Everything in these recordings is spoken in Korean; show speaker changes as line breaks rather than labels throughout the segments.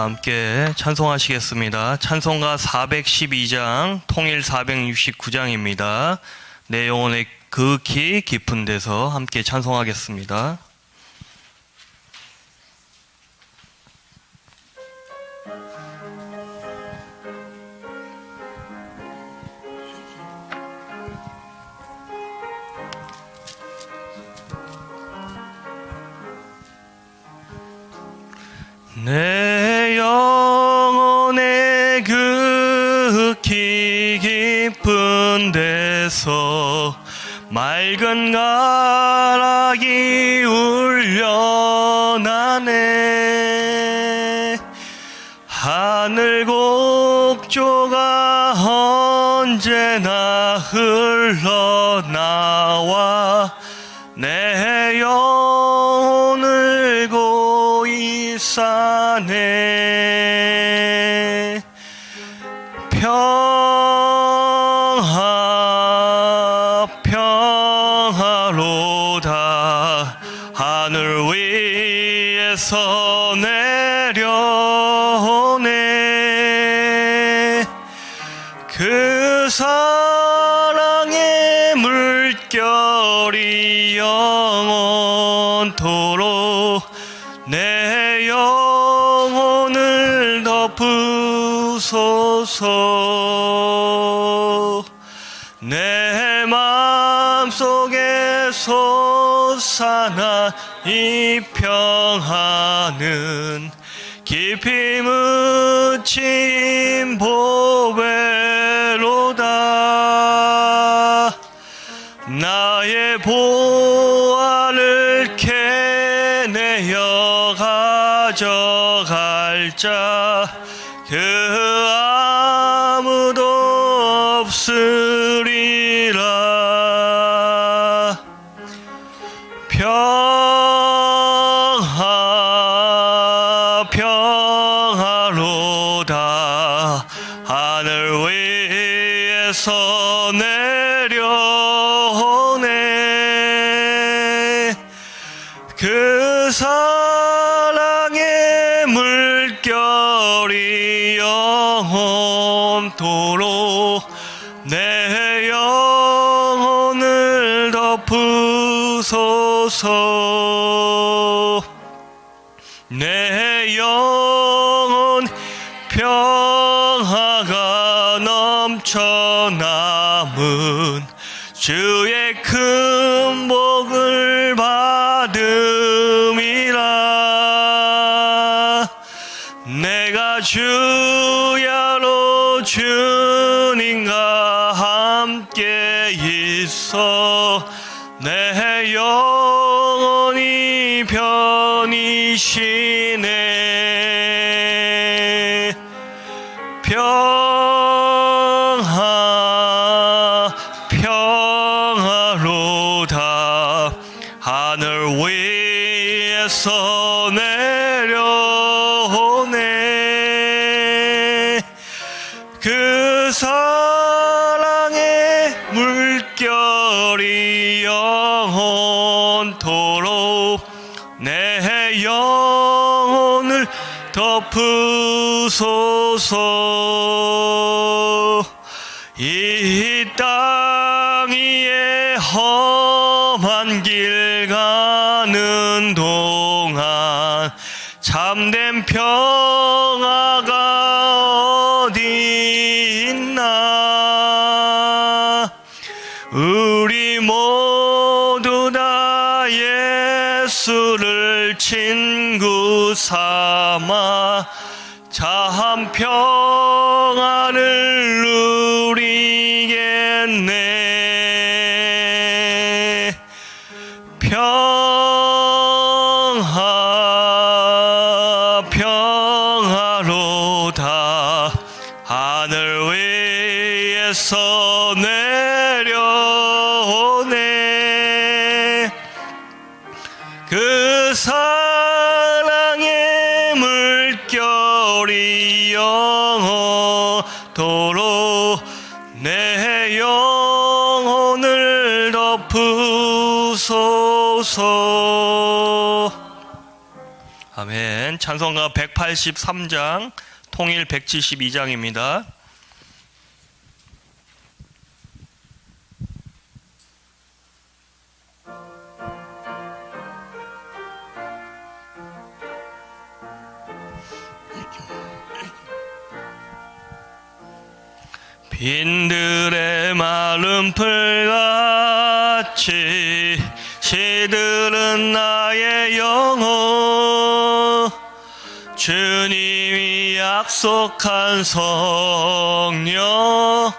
함께 찬송하시겠습니다. 찬송가 412장, 통일 469장입니다. 내 영혼의 극히 깊은 데서 함께 찬송하겠습니다. 내 영혼의 극히 깊은 데서 맑은 가락이 울려나네. 하늘 곡조가 언제나 흘러나와 내 영혼을 고이 싸네. 평화로다. 하늘 위에서 내려오네. 그 사랑의 물결이 영원토록 내 영혼을 덮으소서. 내 마음속에 솟아난 이 평화는 깊이 묻힌 보배로다. 나의 보화를 캐내어 가져갈 자 그 아무도 없으리라. 평화로다. 하늘 위에서 내려오네. 그 사랑의 물결이 영원토록 내 영혼을 덮으소서. 내 영혼 평화가 넘쳐 남은 주의 큰 복을 받음이라. 내가 주야로 주님과 함께 있어 내 영혼이 편이시네. 평화로다. 하늘 위에서 내려오네. 그 사랑의 물결이 영원토록 내 영혼을 덮으소서. 이 땅 위에 험한 길 가는 동안 참된 평화가 어디 있나. 우리 모두 다 예수를 친구 삼아 참 평화를 누리겠네. 평화로다. 하늘 위에서 내려오네. 그 사랑의 물결이 영원토록 내 영혼을 덮으소서. 아멘. 찬송가 183장, 통일 172장입니다. 빈들의 마른 풀같이 시들은 나의 영혼, 주님이 약속한 성령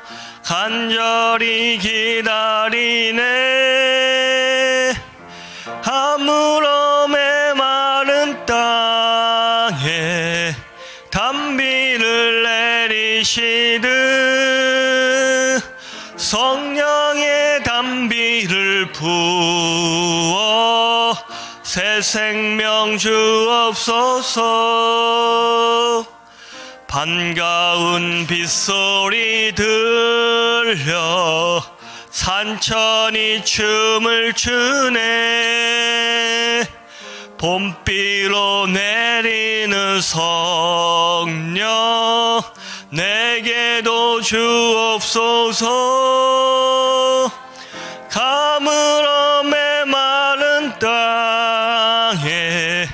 간절히 기다리네. 아무런 메마른 땅에 단비를 내리시듯 성령의 단비를 부어 새 생명 주옵소서. 반가운 빗소리 들려 산천이 춤을 추네. 봄비로 내리는 성령 내게도 주옵소서. 가물어 메마른 땅에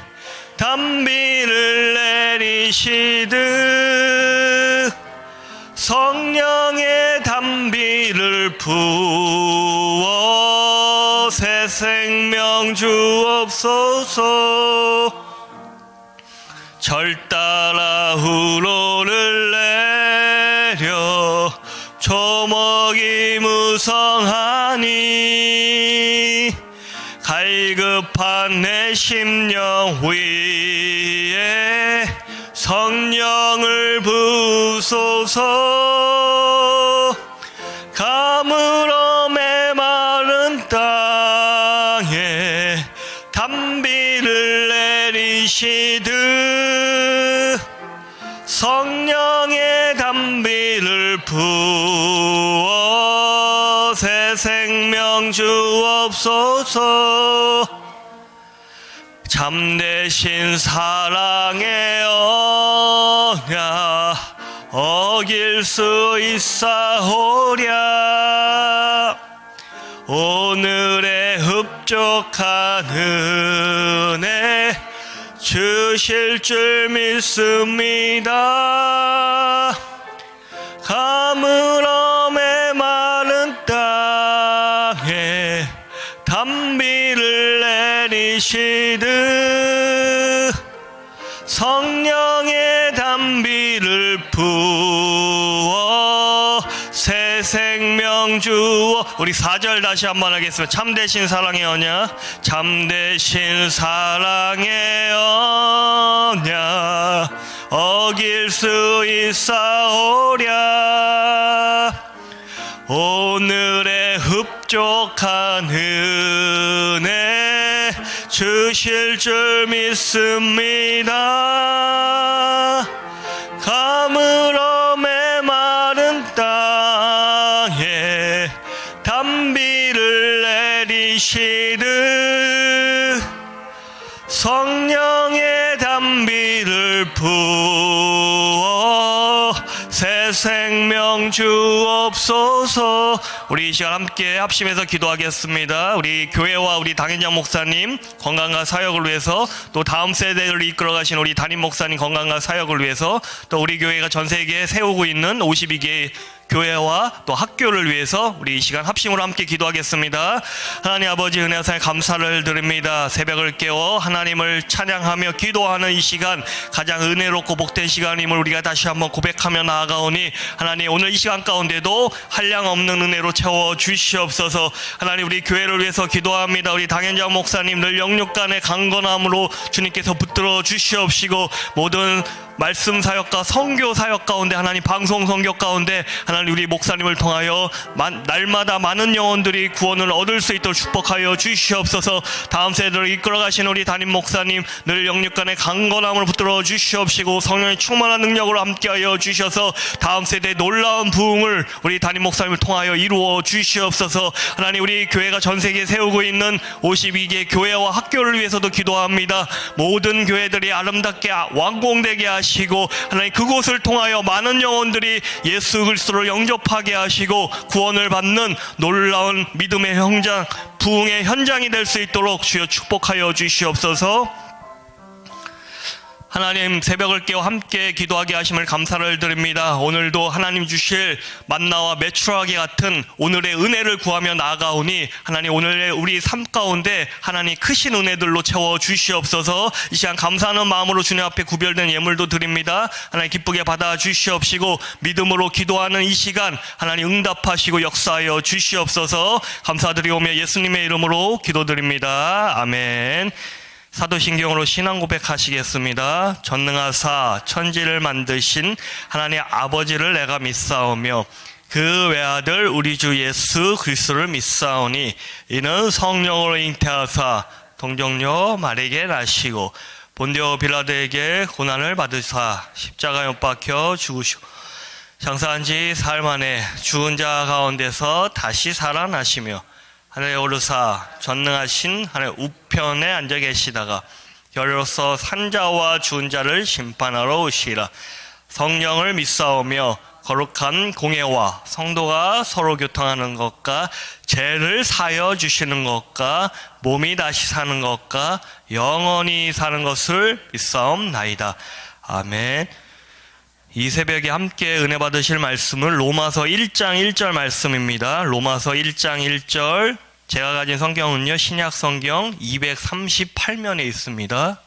단비를 내리시듯 성령의 단비를 부어 새 생명 주옵소서. 절 따라 우로를 내려 초목이 무성하니 갈급한 내 심령 위에 성령을 부소서. 가물어 메마른 땅에 단비를 내리시듯 성령의 단비를 부어 새 생명 주옵소서. 참되신 사랑의 언약 어길 수 있사오랴. 오늘의 흡족한 은혜 주실 줄 믿습니다. 가물어 메마른 땅에 단비를 내리시듯 성령의 단비를 부어 새 생명 주어. 우리 4절 다시 한번 하겠습니다. 참되신 사랑의 언약, 참되신 사랑의 언약 어길 수 있사오랴. 오늘의 흡족한 은혜 주실 줄 믿습니다. 가물어 메마른 땅에 단비를 내리시듯 성령의 단비를 부어 새 생명 주옵소서. 우리 이 시간 함께 합심해서 기도하겠습니다. 우리 교회와 우리 당회장 목사님 건강과 사역을 위해서, 또 다음 세대를 이끌어가신 우리 담임 목사님 건강과 사역을 위해서, 또 우리 교회가 전 세계에 세우고 있는 52개의 교회와 또 학교를 위해서 우리 이 시간 합심으로 함께 기도하겠습니다. 하나님 아버지, 은혜와 사랑 감사를 드립니다. 새벽을 깨워 하나님을 찬양하며 기도하는 이 시간, 가장 은혜롭고 복된 시간임을 우리가 다시 한번 고백하며 나아가오니, 하나님 오늘 이 시간 가운데도 한량 없는 은혜로 채워 주시옵소서. 하나님 우리 교회를 위해서 기도합니다. 우리 당연장 목사님 늘 영육간의 강건함으로 주님께서 붙들어 주시옵시고, 모든 말씀 사역과 선교 사역 가운데, 하나님 방송 선교 가운데 하나님 우리 목사님을 통하여 날마다 많은 영혼들이 구원을 얻을 수 있도록 축복하여 주시옵소서. 다음 세대를 이끌어 가시는 우리 담임 목사님 늘 영육간의 강건함을 붙들어 주시옵시고 성령의 충만한 능력으로 함께하여 주셔서 다음 세대의 놀라운 부흥을 우리 담임 목사님을 통하여 이루어 주시옵소서. 하나님 우리 교회가 전 세계에 세우고 있는 52개 교회와 학교를 위해서도 기도합니다. 모든 교회들이 아름답게 완공되게 하시고 하나님 그곳을 통하여 많은 영혼들이 예수 그리스도를 영접하게 하시고 구원을 받는 놀라운 믿음의 현장, 부흥의 현장이 될 수 있도록 주여 축복하여 주시옵소서. 하나님 새벽을 깨워 함께 기도하게 하심을 감사를 드립니다. 오늘도 하나님 주실 만나와 메추라기 같은 오늘의 은혜를 구하며 나아가오니 하나님 오늘의 우리 삶 가운데 하나님 크신 은혜들로 채워 주시옵소서. 이 시간 감사하는 마음으로 주님 앞에 구별된 예물도 드립니다. 하나님 기쁘게 받아 주시옵시고 믿음으로 기도하는 이 시간 하나님 응답하시고 역사하여 주시옵소서. 감사드리오며 예수님의 이름으로 기도드립니다. 아멘. 사도신경으로 신앙 고백하시겠습니다. 전능하사 천지를 만드신 하나님 아버지를 내가 믿사오며 그 외아들 우리 주 예수 그리스도를 믿사오니 이는 성령으로 잉태하사 동정녀 마리아에게 나시고 본디오 빌라도에게 고난을 받으사 십자가에 못 박혀 죽으시고 장사한 지 사흘 만에 죽은 자 가운데서 다시 살아나시며 하늘에 오르사 전능하신 하늘 우편에 앉아 계시다가 결로서 산자와 죽은 자를 심판하러 오시리라. 성령을 믿사오며 거룩한 공예와 성도가 서로 교통하는 것과 죄를 사여 주시는 것과 몸이 다시 사는 것과 영원히 사는 것을 믿사옵나이다. 아멘. 이 새벽에 함께 은혜 받으실 말씀은 로마서 1장 1절 말씀입니다. 로마서 1장 1절. 제가 가진 성경은요, 신약 성경 238면에 있습니다.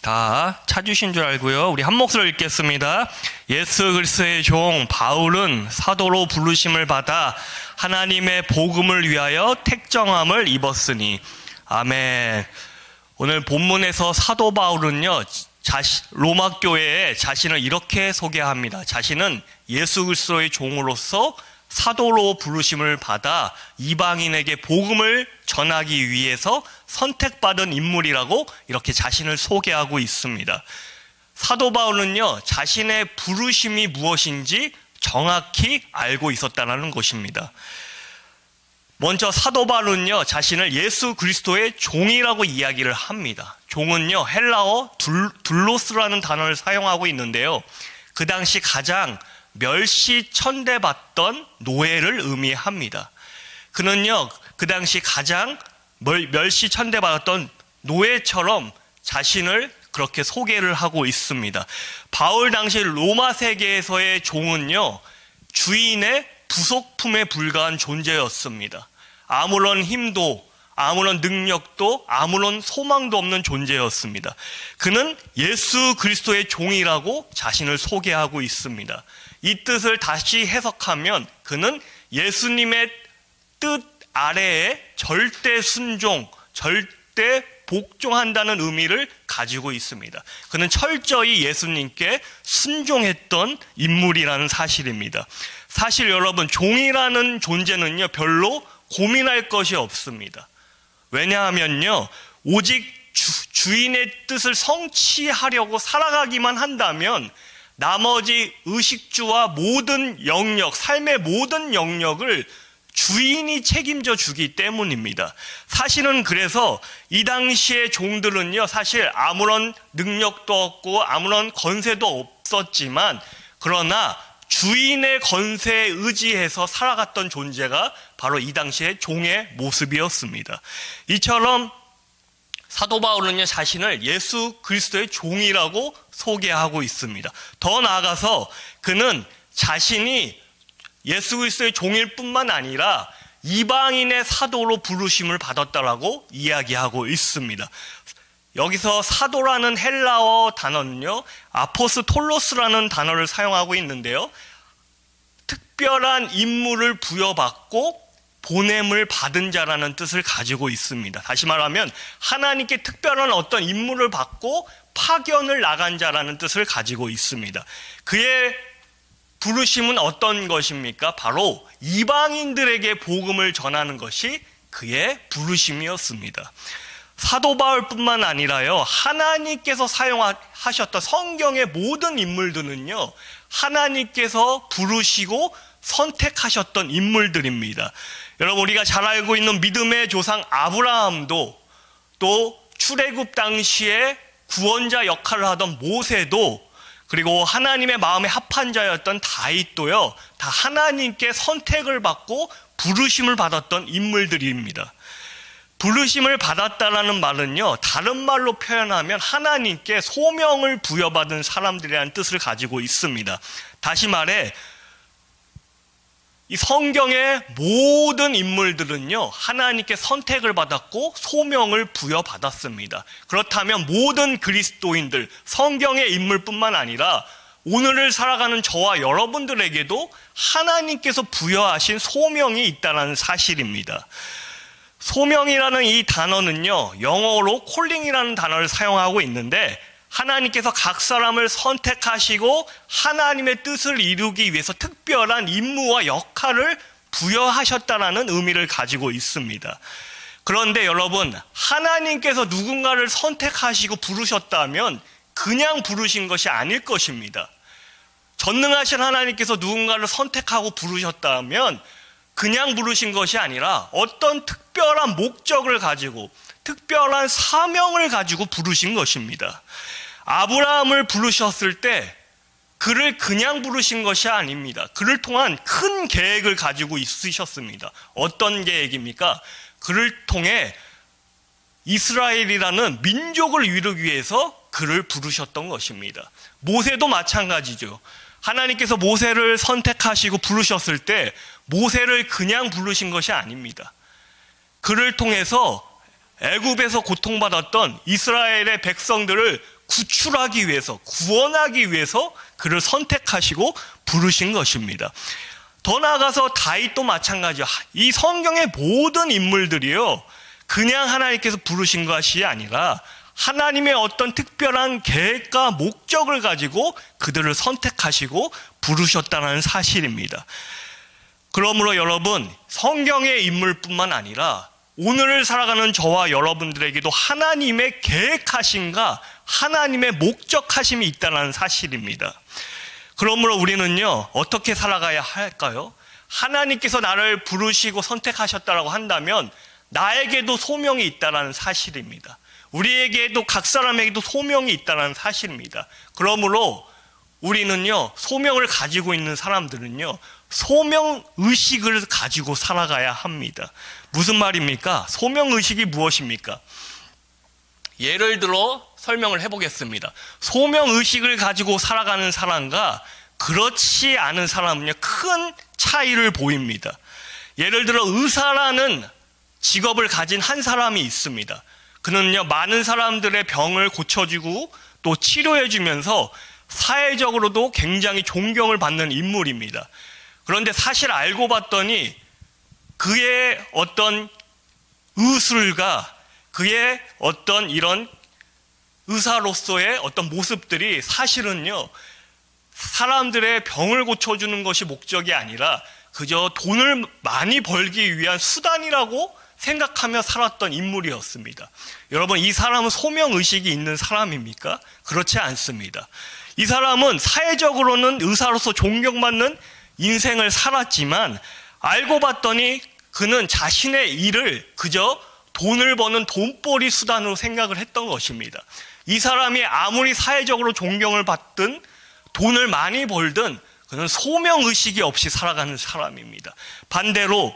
다 찾으신 줄 알고요. 우리 한 목소리로 읽겠습니다. 예수 그리스도의 종 바울은 사도로 부르심을 받아 하나님의 복음을 위하여 택정함을 입었으니. 아멘. 오늘 본문에서 사도 바울은요, 로마 교회에 자신을 이렇게 소개합니다. 자신은 예수 그리스도의 종으로서 사도로 부르심을 받아 이방인에게 복음을 전하기 위해서 선택받은 인물이라고 이렇게 자신을 소개하고 있습니다. 사도 바울은요, 자신의 부르심이 무엇인지 정확히 알고 있었다는 것입니다. 먼저 사도 바울은요, 자신을 예수 그리스도의 종이라고 이야기를 합니다. 종은요, 헬라어 둘로스라는 단어를 사용하고 있는데요, 그 당시 가장 멸시천대받던 노예를 의미합니다. 그는요, 그 당시 가장 멸시천대받았던 노예처럼 자신을 그렇게 소개를 하고 있습니다. 바울 당시 로마 세계에서의 종은요, 주인의 부속품에 불과한 존재였습니다. 아무런 힘도, 아무런 능력도, 아무런 소망도 없는 존재였습니다. 그는 예수 그리스도의 종이라고 자신을 소개하고 있습니다. 이 뜻을 다시 해석하면 그는 예수님의 뜻 아래에 절대 순종, 절대 복종한다는 의미를 가지고 있습니다. 그는 철저히 예수님께 순종했던 인물이라는 사실입니다. 사실 여러분, 종이라는 존재는요, 별로 고민할 것이 없습니다. 왜냐하면요, 오직 주인의 뜻을 성취하려고 살아가기만 한다면 나머지 의식주와 모든 영역, 삶의 모든 영역을 주인이 책임져 주기 때문입니다. 사실은 그래서 이 당시의 종들은요, 사실 아무런 능력도 없고 아무런 권세도 없었지만, 그러나 주인의 권세에 의지해서 살아갔던 존재가 바로 이 당시의 종의 모습이었습니다. 이처럼 사도 바울은요, 자신을 예수 그리스도의 종이라고 소개하고 있습니다. 더 나아가서 그는 자신이 예수 그리스도의 종일 뿐만 아니라 이방인의 사도로 부르심을 받았다라고 이야기하고 있습니다. 여기서 사도라는 헬라어 단어는요, 아포스톨로스라는 단어를 사용하고 있는데요, 특별한 임무를 부여받고 보냄을 받은 자라는 뜻을 가지고 있습니다. 다시 말하면 하나님께 특별한 어떤 임무를 받고 파견을 나간 자라는 뜻을 가지고 있습니다. 그의 부르심은 어떤 것입니까? 바로 이방인들에게 복음을 전하는 것이 그의 부르심이었습니다. 사도 바울뿐만 아니라요, 하나님께서 사용하셨던 성경의 모든 인물들은요, 하나님께서 부르시고 선택하셨던 인물들입니다. 여러분, 우리가 잘 알고 있는 믿음의 조상 아브라함도, 또 출애굽 당시에 구원자 역할을 하던 모세도, 그리고 하나님의 마음에 합한 자였던 다윗도요, 다 하나님께 선택을 받고 부르심을 받았던 인물들입니다. 부르심을 받았다라는 말은요, 다른 말로 표현하면 하나님께 소명을 부여받은 사람들이라는 뜻을 가지고 있습니다. 다시 말해, 이 성경의 모든 인물들은요, 하나님께 선택을 받았고 소명을 부여받았습니다. 그렇다면 모든 그리스도인들, 성경의 인물뿐만 아니라 오늘을 살아가는 저와 여러분들에게도 하나님께서 부여하신 소명이 있다는 사실입니다. 소명이라는 이 단어는요, 영어로 콜링이라는 단어를 사용하고 있는데, 하나님께서 각 사람을 선택하시고 하나님의 뜻을 이루기 위해서 특별한 임무와 역할을 부여하셨다는 의미를 가지고 있습니다. 그런데 여러분, 하나님께서 누군가를 선택하시고 부르셨다면 그냥 부르신 것이 아닐 것입니다. 전능하신 하나님께서 누군가를 선택하고 부르셨다면 그냥 부르신 것이 아니라 어떤 특별한 목적을 가지고, 특별한 사명을 가지고 부르신 것입니다. 아브라함을 부르셨을 때 그를 그냥 부르신 것이 아닙니다. 그를 통한 큰 계획을 가지고 있으셨습니다. 어떤 계획입니까? 그를 통해 이스라엘이라는 민족을 이루기 위해서 그를 부르셨던 것입니다. 모세도 마찬가지죠. 하나님께서 모세를 선택하시고 부르셨을 때 모세를 그냥 부르신 것이 아닙니다. 그를 통해서 애굽에서 고통받았던 이스라엘의 백성들을 구출하기 위해서, 구원하기 위해서 그를 선택하시고 부르신 것입니다. 더 나아가서 다윗도 마찬가지요. 이 성경의 모든 인물들이요, 그냥 하나님께서 부르신 것이 아니라 하나님의 어떤 특별한 계획과 목적을 가지고 그들을 선택하시고 부르셨다는 사실입니다. 그러므로 여러분, 성경의 인물뿐만 아니라 오늘을 살아가는 저와 여러분들에게도 하나님의 계획하심과 하나님의 목적하심이 있다는 사실입니다. 그러므로 우리는요, 어떻게 살아가야 할까요? 하나님께서 나를 부르시고 선택하셨다라고 한다면 나에게도 소명이 있다는 사실입니다. 우리에게도, 각 사람에게도 소명이 있다는 사실입니다. 그러므로 우리는요, 소명을 가지고 있는 사람들은요, 소명의식을 가지고 살아가야 합니다. 무슨 말입니까? 소명의식이 무엇입니까? 예를 들어 설명을 해보겠습니다. 소명의식을 가지고 살아가는 사람과 그렇지 않은 사람은요, 큰 차이를 보입니다. 예를 들어 의사라는 직업을 가진 한 사람이 있습니다. 그는요, 많은 사람들의 병을 고쳐주고 또 치료해주면서 사회적으로도 굉장히 존경을 받는 인물입니다. 그런데 사실 알고 봤더니 그의 어떤 의술과 그의 어떤 이런 의사로서의 어떤 모습들이 사실은요, 사람들의 병을 고쳐주는 것이 목적이 아니라 그저 돈을 많이 벌기 위한 수단이라고 생각하며 살았던 인물이었습니다. 여러분, 이 사람은 소명의식이 있는 사람입니까? 그렇지 않습니다. 이 사람은 사회적으로는 의사로서 존경받는 인생을 살았지만 알고 봤더니 그는 자신의 일을 그저 돈을 버는 돈벌이 수단으로 생각을 했던 것입니다. 이 사람이 아무리 사회적으로 존경을 받든 돈을 많이 벌든 그는 소명의식이 없이 살아가는 사람입니다. 반대로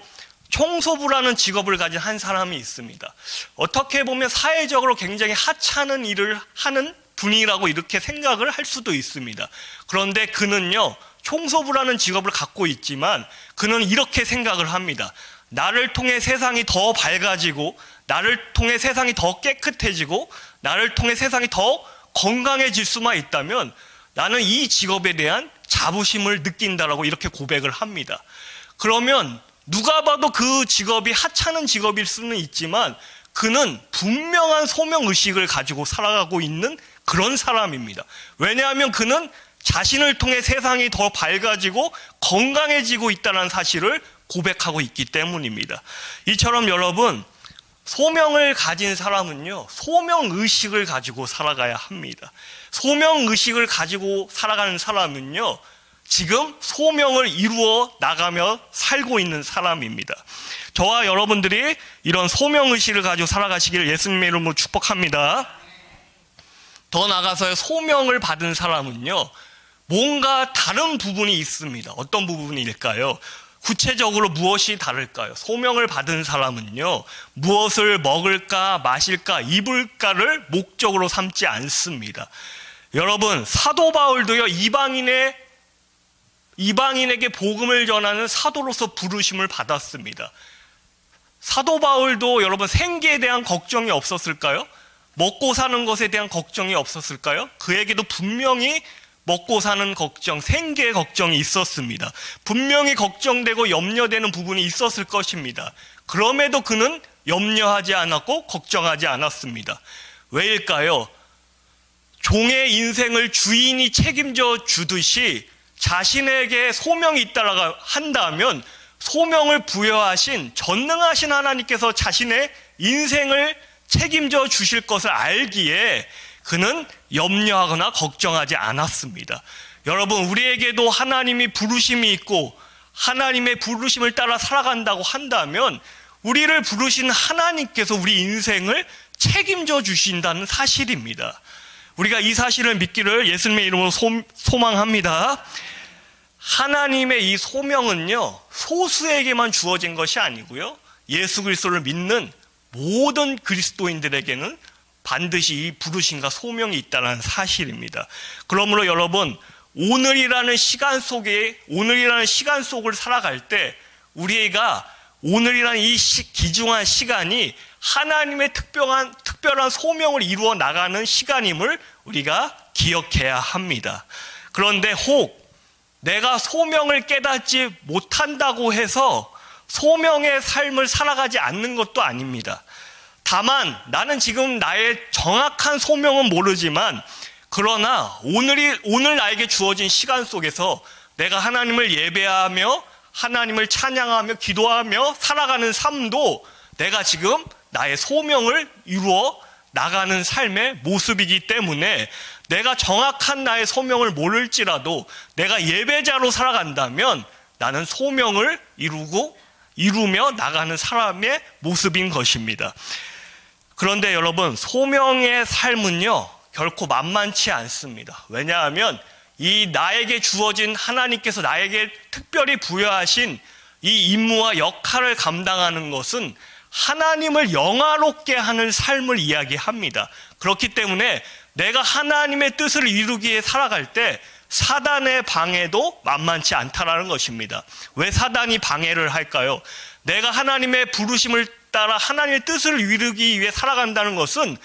청소부라는 직업을 가진 한 사람이 있습니다. 어떻게 보면 사회적으로 굉장히 하찮은 일을 하는 분이라고 이렇게 생각을 할 수도 있습니다. 그런데 그는요, 청소부라는 직업을 갖고 있지만 그는 이렇게 생각을 합니다. 나를 통해 세상이 더 밝아지고, 나를 통해 세상이 더 깨끗해지고, 나를 통해 세상이 더 건강해질 수만 있다면 나는 이 직업에 대한 자부심을 느낀다라고 이렇게 고백을 합니다. 그러면 누가 봐도 그 직업이 하찮은 직업일 수는 있지만 그는 분명한 소명의식을 가지고 살아가고 있는 그런 사람입니다. 왜냐하면 그는 자신을 통해 세상이 더 밝아지고 건강해지고 있다는 사실을 고백하고 있기 때문입니다. 이처럼 여러분, 소명을 가진 사람은요, 소명의식을 가지고 살아가야 합니다. 소명의식을 가지고 살아가는 사람은요, 지금 소명을 이루어 나가며 살고 있는 사람입니다. 저와 여러분들이 이런 소명의식을 가지고 살아가시기를 예수님의 이름으로 축복합니다. 더 나아가서 소명을 받은 사람은요, 뭔가 다른 부분이 있습니다. 어떤 부분일까요? 구체적으로 무엇이 다를까요? 소명을 받은 사람은요, 무엇을 먹을까, 마실까, 입을까를 목적으로 삼지 않습니다. 여러분, 사도 바울도요, 이방인에게 복음을 전하는 사도로서 부르심을 받았습니다. 사도 바울도 여러분 생계에 대한 걱정이 없었을까요? 먹고 사는 것에 대한 걱정이 없었을까요? 그에게도 분명히 먹고 사는 걱정, 생계의 걱정이 있었습니다. 분명히 걱정되고 염려되는 부분이 있었을 것입니다. 그럼에도 그는 염려하지 않았고 걱정하지 않았습니다. 왜일까요? 종의 인생을 주인이 책임져 주듯이 자신에게 소명이 있다고 한다면 소명을 부여하신 전능하신 하나님께서 자신의 인생을 책임져 주실 것을 알기에 그는 염려하거나 걱정하지 않았습니다. 여러분, 우리에게도 하나님이 부르심이 있고 하나님의 부르심을 따라 살아간다고 한다면 우리를 부르신 하나님께서 우리 인생을 책임져 주신다는 사실입니다. 우리가 이 사실을 믿기를 예수님의 이름으로 소망합니다. 하나님의 이 소명은요, 소수에게만 주어진 것이 아니고요, 예수 그리스도를 믿는 모든 그리스도인들에게는 반드시 이 부르심과 소명이 있다는 사실입니다. 그러므로 여러분, 오늘이라는 시간 속을 살아갈 때 우리가 오늘이라는 이 귀중한 시간이 하나님의 특별한 소명을 이루어 나가는 시간임을 우리가 기억해야 합니다. 그런데 혹 내가 소명을 깨닫지 못한다고 해서 소명의 삶을 살아가지 않는 것도 아닙니다. 다만 나는 지금 나의 정확한 소명은 모르지만 그러나 오늘 나에게 주어진 시간 속에서 내가 하나님을 예배하며 하나님을 찬양하며 기도하며 살아가는 삶도 내가 지금 나의 소명을 이루어 나가는 삶의 모습이기 때문에 내가 정확한 나의 소명을 모를지라도 내가 예배자로 살아간다면 나는 소명을 이루며 나가는 사람의 모습인 것입니다. 그런데 여러분, 소명의 삶은요, 결코 만만치 않습니다. 왜냐하면 이 나에게 주어진 하나님께서 나에게 특별히 부여하신 이 임무와 역할을 감당하는 것은 하나님을 영화롭게 하는 삶을 이야기합니다. 그렇기 때문에 내가 하나님의 뜻을 이루기 위해 살아갈 때 사단의 방해도 만만치 않다라는 것입니다. 왜 사단이 방해를 할까요? 내가 하나님의 부르심을 따라 하나님의 뜻을 이루기 위해 살아간다는 것은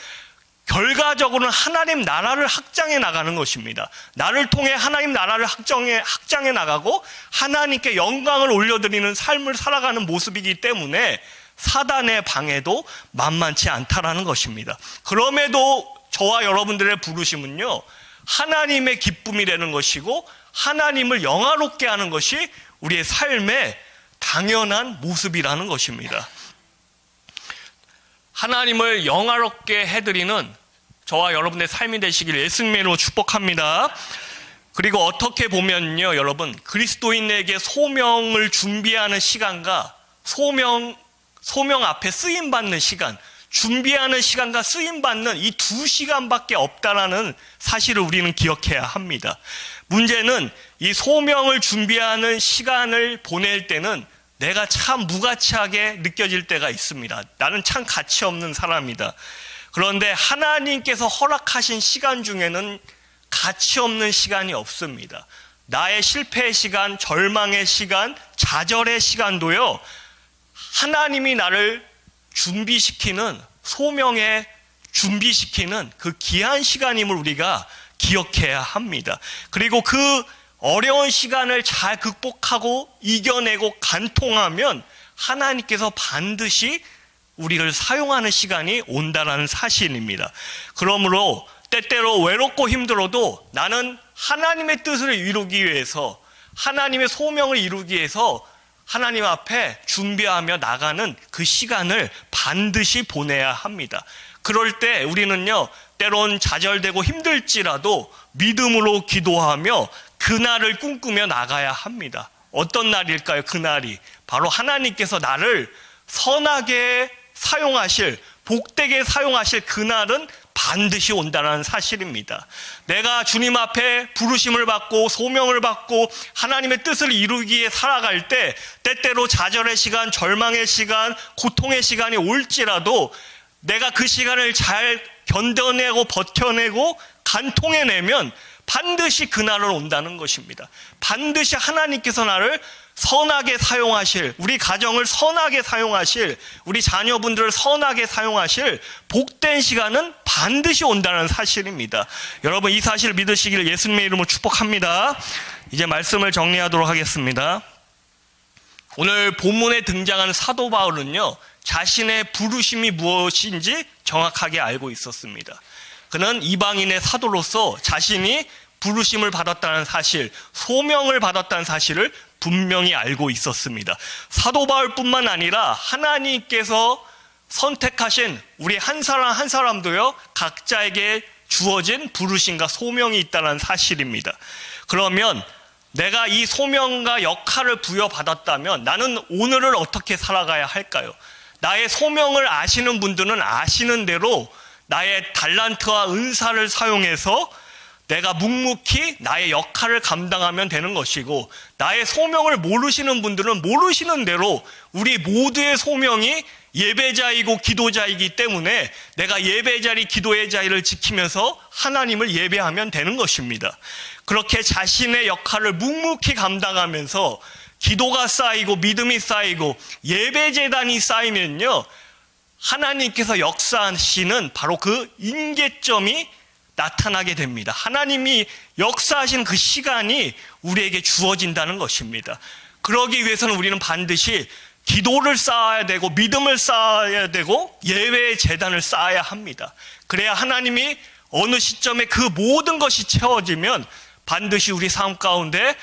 결과적으로는 하나님 나라를 확장해 나가는 것입니다. 나를 통해 하나님 나라를 확장해 나가고 하나님께 영광을 올려드리는 삶을 살아가는 모습이기 때문에 사단의 방해도 만만치 않다라는 것입니다. 그럼에도 저와 여러분들의 부르심은요, 하나님의 기쁨이 되는 것이고 하나님을 영화롭게 하는 것이 우리의 삶의 당연한 모습이라는 것입니다. 하나님을 영화롭게 해드리는 저와 여러분의 삶이 되시길 예수님의 이름으로 축복합니다. 그리고 어떻게 보면요, 여러분, 그리스도인에게 소명을 준비하는 시간과 소명 앞에 쓰임받는 시간, 준비하는 시간과 쓰임받는 이 2시간밖에 없다라는 사실을 우리는 기억해야 합니다. 문제는 이 소명을 준비하는 시간을 보낼 때는 내가 참 무가치하게 느껴질 때가 있습니다. 나는 참 가치 없는 사람이다. 그런데 하나님께서 허락하신 시간 중에는 가치 없는 시간이 없습니다. 나의 실패의 시간, 절망의 시간, 좌절의 시간도요, 하나님이 나를 준비시키는, 소명에 준비시키는 그 귀한 시간임을 우리가 기억해야 합니다. 그리고 그 어려운 시간을 잘 극복하고 이겨내고 간통하면 하나님께서 반드시 우리를 사용하는 시간이 온다는 사실입니다. 그러므로 때때로 외롭고 힘들어도 나는 하나님의 뜻을 이루기 위해서, 하나님의 소명을 이루기 위해서 하나님 앞에 준비하며 나가는 그 시간을 반드시 보내야 합니다. 그럴 때 우리는요, 때론 좌절되고 힘들지라도 믿음으로 기도하며 그날을 꿈꾸며 나가야 합니다. 어떤 날일까요? 그날이 바로 하나님께서 나를 선하게 사용하실, 복되게 사용하실 그날은 반드시 온다는 사실입니다. 내가 주님 앞에 부르심을 받고 소명을 받고 하나님의 뜻을 이루기 위해 살아갈 때 때때로 좌절의 시간, 절망의 시간, 고통의 시간이 올지라도 내가 그 시간을 잘 견뎌내고 버텨내고 간통해내면 반드시 그날은 온다는 것입니다. 반드시 하나님께서 나를 선하게 사용하실, 우리 가정을 선하게 사용하실, 우리 자녀분들을 선하게 사용하실 복된 시간은 반드시 온다는 사실입니다. 여러분, 이 사실을 믿으시기를 예수님의 이름으로 축복합니다. 이제 말씀을 정리하도록 하겠습니다. 오늘 본문에 등장하는 사도 바울은요, 자신의 부르심이 무엇인지 정확하게 알고 있었습니다. 그는 이방인의 사도로서 자신이 부르심을 받았다는 사실, 소명을 받았다는 사실을 분명히 알고 있었습니다. 사도 바울뿐만 아니라 하나님께서 선택하신 우리 한 사람 한 사람도요, 각자에게 주어진 부르심과 소명이 있다는 사실입니다. 그러면 내가 이 소명과 역할을 부여받았다면 나는 오늘을 어떻게 살아가야 할까요? 나의 소명을 아시는 분들은 아시는 대로 나의 달란트와 은사를 사용해서 내가 묵묵히 나의 역할을 감당하면 되는 것이고, 나의 소명을 모르시는 분들은 모르시는 대로 우리 모두의 소명이 예배자이고 기도자이기 때문에 내가 예배자리 기도의 자리를 지키면서 하나님을 예배하면 되는 것입니다. 그렇게 자신의 역할을 묵묵히 감당하면서 기도가 쌓이고 믿음이 쌓이고 예배재단이 쌓이면요, 하나님께서 역사하시는 바로 그 임계점이 나타나게 됩니다. 하나님이 역사하신 그 시간이 우리에게 주어진다는 것입니다. 그러기 위해서는 우리는 반드시 기도를 쌓아야 되고 믿음을 쌓아야 되고 예배의 재단을 쌓아야 합니다. 그래야 하나님이 어느 시점에 그 모든 것이 채워지면 반드시 우리 삶 가운데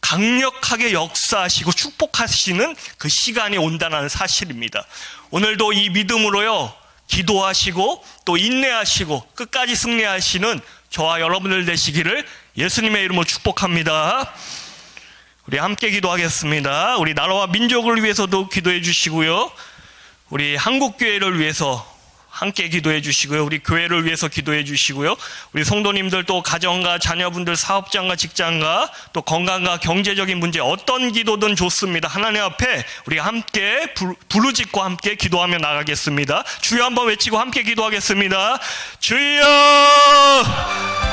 강력하게 역사하시고 축복하시는 그 시간이 온다는 사실입니다. 오늘도 이 믿음으로요, 기도하시고 또 인내하시고 끝까지 승리하시는 저와 여러분들 되시기를 예수님의 이름으로 축복합니다. 우리 함께 기도하겠습니다. 우리 나라와 민족을 위해서도 기도해 주시고요, 우리 한국교회를 위해서 함께 기도해 주시고요, 우리 교회를 위해서 기도해 주시고요, 우리 성도님들 또 가정과 자녀분들, 사업장과 직장과 또 건강과 경제적인 문제 어떤 기도든 좋습니다. 하나님 앞에 우리 함께 부르짖고 함께 기도하며 나가겠습니다. 주여 한번 외치고 함께 기도하겠습니다. 주여!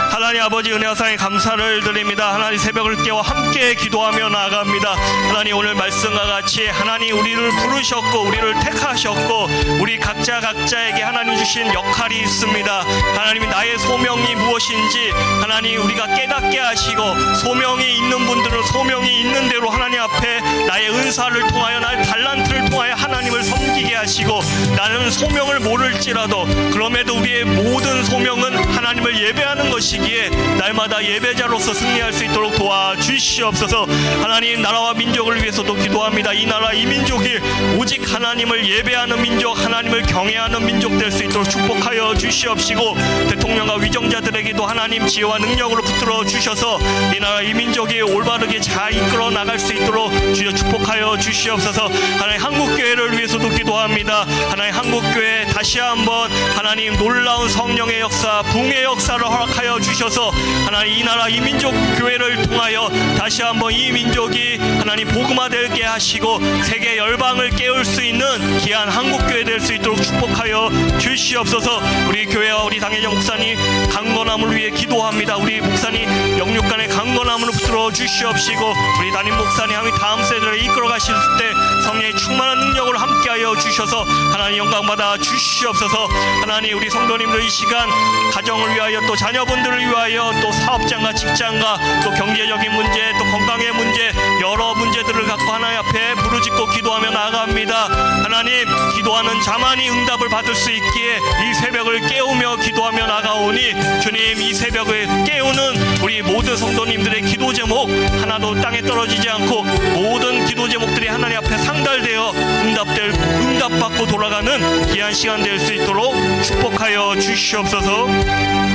하나님 아버지 은혜와 사랑에 감사를 드립니다. 하나님 새벽을 깨워 함께 기도하며 나아갑니다. 하나님 오늘 말씀과 같이 하나님 우리를 부르셨고 우리를 택하셨고 우리 각자에게 하나님 주신 역할이 있습니다. 하나님이 나의 소명이 무엇인지 하나님 우리가 깨닫게 하시고, 소명이 있는 분들은 소명이 있는 대로 하나님 앞에 나의 은사를 통하여 나의 달란트를 통하여 하나님을 섬기게 하시고, 나는 소명을 모를지라도 그럼에도 우리의 모든 소명은 하나님을 예배하는 것이기에 날마다 예배자로서 승리할 수 있도록 도와주시옵소서. 하나님 나라와 민족을 위해서도 기도합니다. 이 나라 이 민족이 오직 하나님을 예배하는 민족, 하나님을 경외하는 민족 될 수 있도록 축복하여 주시옵시고, 대통령과 위정자들에게도 하나님 지혜와 능력으로 붙들어 주셔서 이 나라 이 민족이 올바르게 잘 이끌어 나갈 수 있도록 주여 축복하여 주시옵소서. 하나님 한국교회를 위해서도 기도합니다. 하나님 한국교회 다시 한번 하나님 놀라운 성령의 역사, 붕의 역사를 허락하여 주셔서 하나님 이 나라 이 민족 교회를 통하여 다시 한번 이 민족이 하나님 복음화되게 하시고 세계 열방을 깨울 수 있는 귀한 한국교회 될 수 있도록 축복하여 주시옵소서. 우리 교회와 우리 당회장 목사님 강건함을 위해 기도합니다. 우리 목사님 영육간의 강건함으로 붙들어 주시옵시고, 우리 담임 목사님 다음 세대를 이끌어 가실 때 성령의 충만한 능력으로 함께하여 주셔서 하나님 영광 받아 주시옵소서. 하나님 우리 성도님들 이 시간 가정을 위하여 또 자녀분들을 위하여 또 사업장과 직장과 또 경제적인 문제, 또 건강의 문제, 여러 문제들을 갖고 하나님 앞에 부르짖고 기도하며 나아갑니다. 하나님, 기도하는 자만이 응답을 받을 수 있기에 이 새벽을 깨우며 기도하며 나가오니 주님, 이 새벽을 깨우는 우리 모든 성도님들의 기도 제목 하나도 땅에 떨어지지 않고 모든 기도 제목들이 하나님 앞에 상달되어 응답받고 돌아가는 귀한 시간 될 수 있도록 축복하여 주시옵소서.